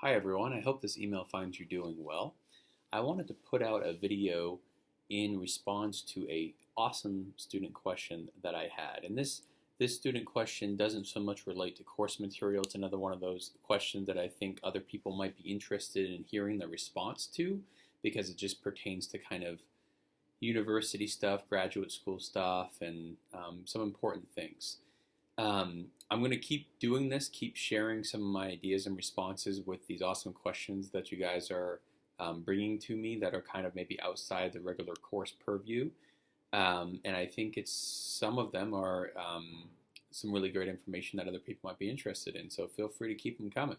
Hi everyone, I hope this email finds you doing well. I wanted to put out a video in response to a awesome student question that I had. And this student question doesn't so much relate to course material. It's another one of those questions that I think other people might be interested in hearing the response to because it just pertains to kind of university stuff, graduate school stuff, and some important things. I'm going to keep doing this, keep sharing some of my ideas and responses with these awesome questions that you guys are bringing to me that are kind of maybe outside the regular course purview. And I think some of them are some really great information that other people might be interested in. So feel free to keep them coming.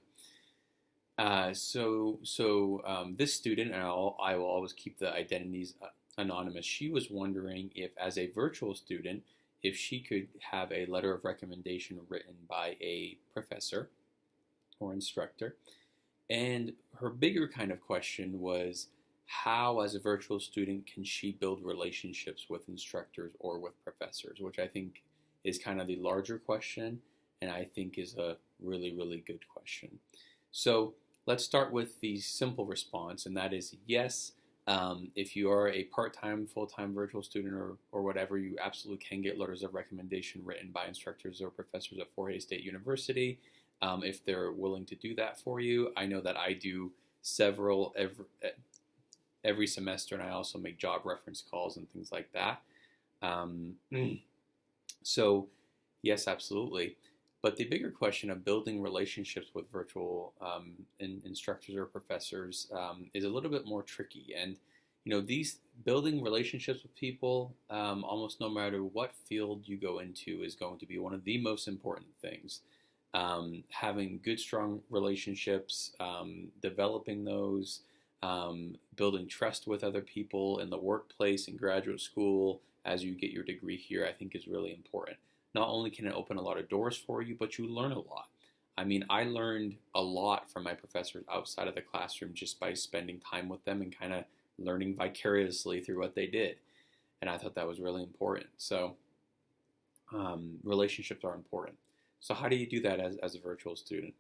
This student, and I will always keep the identities anonymous. She was wondering if, as a virtual student, if she could have a letter of recommendation written by a professor or instructor. And her bigger kind of question was, how, as a virtual student, can she build relationships with instructors or with professors, which I think is kind of the larger question, and I think is a really, really good question. So let's start with the simple response, and that is yes. If you are a part-time, full-time virtual student or whatever, you absolutely can get letters of recommendation written by instructors or professors at Fort Hays State University if they're willing to do that for you. I know that I do several every semester, and I also make job reference calls and things like that. Um, so, yes, absolutely. But the bigger question of building relationships with virtual instructors or professors is a little bit more tricky. And these building relationships with people, almost no matter what field you go into, is going to be one of the most important things. Having good, strong relationships, developing those, building trust with other people in the workplace, in graduate school, as you get your degree here, I think is really important. Not only can it open a lot of doors for you, but you learn a lot. I mean, I learned a lot from my professors outside of the classroom just by spending time with them and kind of learning vicariously through what they did. And I thought that was really important. So relationships are important. So how do you do that as a virtual student?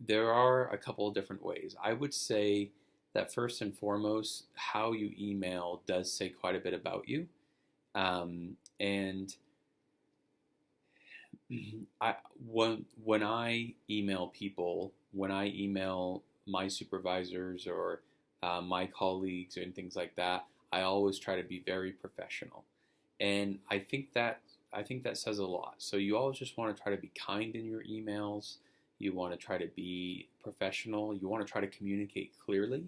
There are a couple of different ways. I would say that first and foremost, how you email does say quite a bit about you. And when I email people, when I email my supervisors or my colleagues and things like that, I always try to be very professional, and I think that says a lot. So you always just want to try to be kind in your emails. You want to try to be professional. You want to try to communicate clearly.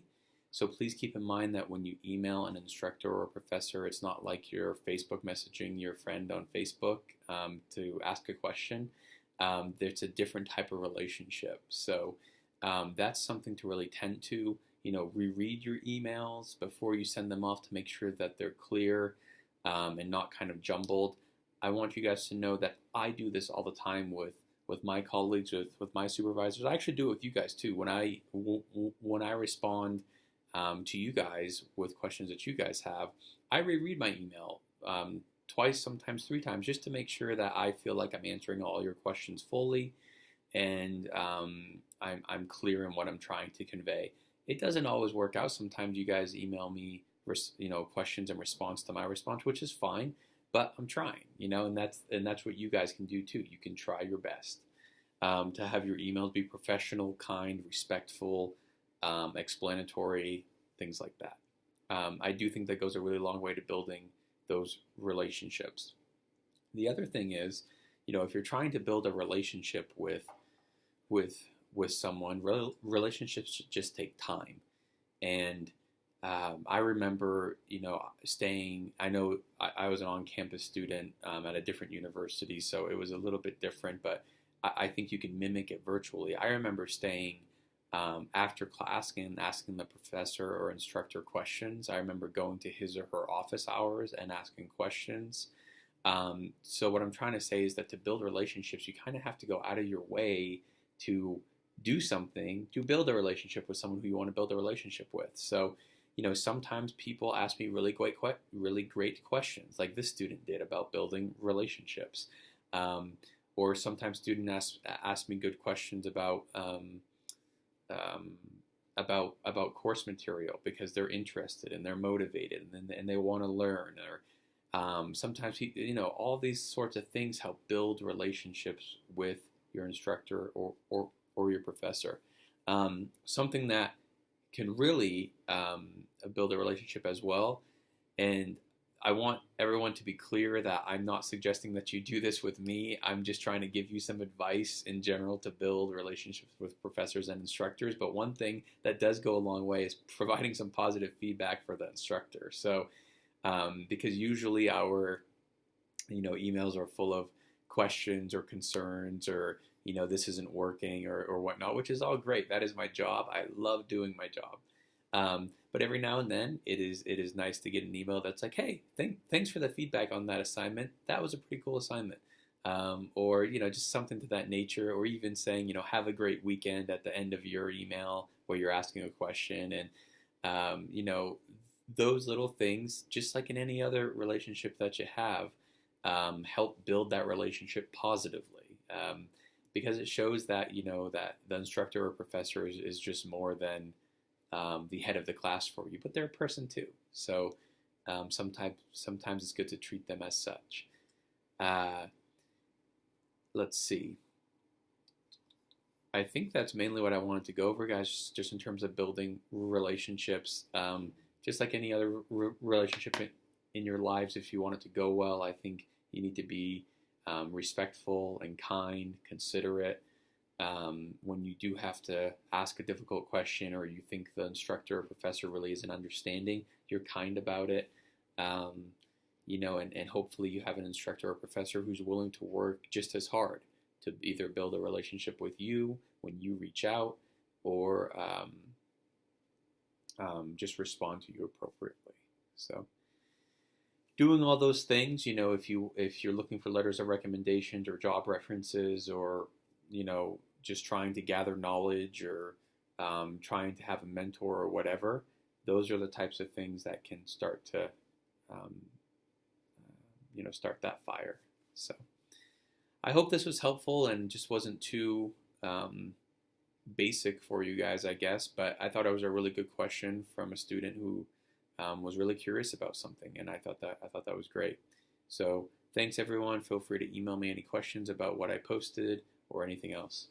So please keep in mind that when you email an instructor or a professor, it's not like you're Facebook messaging your friend on Facebook to ask a question. It's a different type of relationship. So that's something to really tend to. Reread your emails before you send them off to make sure that they're clear and not kind of jumbled. I want you guys to know that I do this all the time with my colleagues, with my supervisors. I actually do it with you guys too. When I respond to you guys with questions that you guys have, I reread my email twice, sometimes three times, just to make sure that I feel like I'm answering all your questions fully and I'm clear in what I'm trying to convey. It doesn't always work out. Sometimes you guys email me, questions in response to my response, which is fine. But I'm trying, and that's what you guys can do too. You can try your best to have your emails be professional, kind, respectful, explanatory, things like that. I do think that goes a really long way to building those relationships. The other thing is, if you're trying to build a relationship with someone, relationships just take time. And I remember, staying. I know I was an on-campus student at a different university, so it was a little bit different. But I think you can mimic it virtually. I remember staying after class and asking the professor or instructor questions. I remember going to his or her office hours and asking questions. So what I'm trying to say is that to build relationships, you kind of have to go out of your way to do something to build a relationship with someone who you want to build a relationship with. So, sometimes people ask me really great questions, like this student did about building relationships. Or sometimes students ask me good questions about um, about course material because they're interested and they're motivated and they want to learn. Or sometimes all these sorts of things help build relationships with your instructor or your professor. Something that can really build a relationship as well. And I want everyone to be clear that I'm not suggesting that you do this with me. I'm just trying to give you some advice in general to build relationships with professors and instructors. But one thing that does go a long way is providing some positive feedback for the instructor. So, because usually our emails are full of questions or concerns or this isn't working or whatnot, which is all great. That is my job. I love doing my job. But every now and then, it is nice to get an email that's like, "Hey, thanks for the feedback on that assignment. That was a pretty cool assignment," or just something to that nature, or even saying, "Have a great weekend" at the end of your email where you're asking a question, and those little things, just like in any other relationship that you have, help build that relationship positively. Because it shows that that the instructor or professor is just more than the head of the class for you, but they're a person too. So sometimes it's good to treat them as such. Uh, let's see. I think that's mainly what I wanted to go over, guys, just in terms of building relationships. Just like any other relationship in your lives, if you want it to go well, I think you need to be respectful and kind, considerate. When you do have to ask a difficult question or you think the instructor or professor really isn't understanding, you're kind about it. And hopefully you have an instructor or professor who's willing to work just as hard to either build a relationship with you when you reach out or just respond to you appropriately. So doing all those things, if you're looking for letters of recommendations or job references or just trying to gather knowledge or trying to have a mentor or whatever, those are the types of things that can start to start that fire. So I hope this was helpful and just wasn't too basic for you guys, I guess, but I thought it was a really good question from a student who was really curious about something, and I thought that was great. So thanks everyone. Feel free to email me any questions about what I posted or anything else.